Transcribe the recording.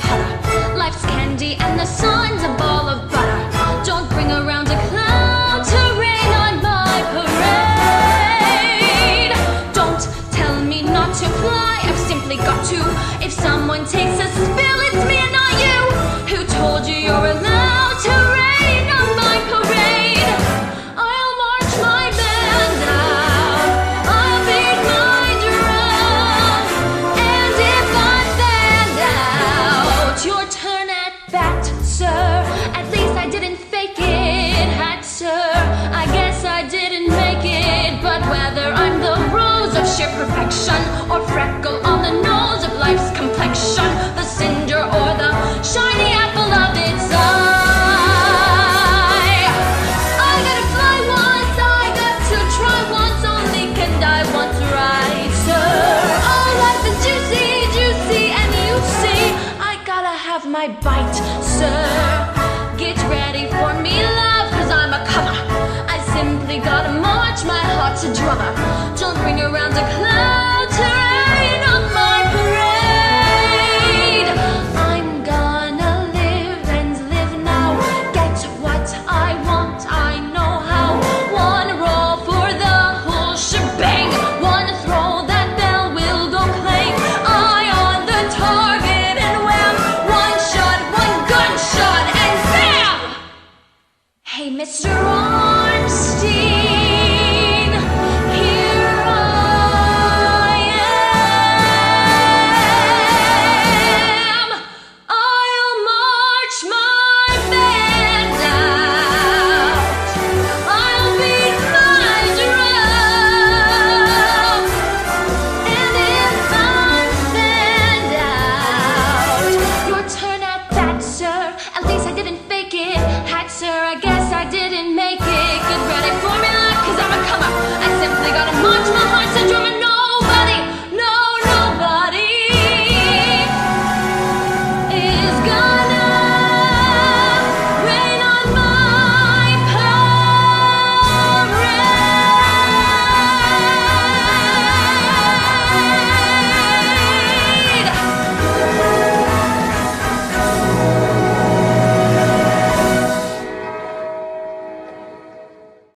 putter. Life's candy and the sun's a ball of butter. Don't bring around a cloud to rain on my parade. Don't tell me not to fly, I've simply got to. If someone takes a spill, it's me and not you. Who told you you're allowed to rain on my parade? I'll march my band out, I'll beat my drum, and if I'm fanned out, your turn at bat, sir. At least I didn't fake it, hat, sir. I guess I didn't make it, but whether I'm the rose of sheer perfection or freckle on the nose of life's complexion, the cinder or the shiny apple of its eye, I gotta fly once, I got to try once, only can die once, right, sir? Oh, life is juicy, juicy, and you see, I gotta have my bite, sir. Get ready for me, love, cause I'm a comer. I simply gotta march my heart to drummer. Don't bring around a cloud